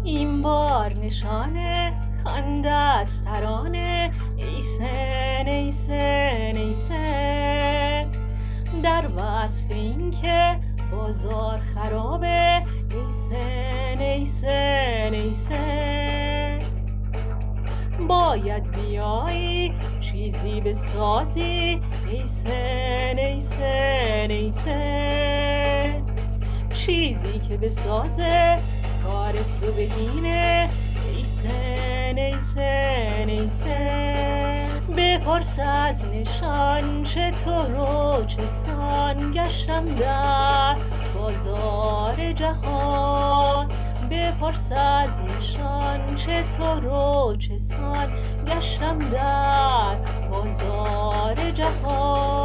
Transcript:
این بار نشانه خنده از ترانه ایسن ایسن ایسن، در وصف این که بازار خرابه ایسن ایسن ایسن. باید بیایی چیزی بسازی ایسن ایسن ایسن، چیزی که بسازه کارت رو بهینه ایسن ایسن ایسن. بپرس از نشان چطور و چه سان، گشتم در بازار جهان. بپرس از نشان چطور و چه سان، گشتم در بازار جهان.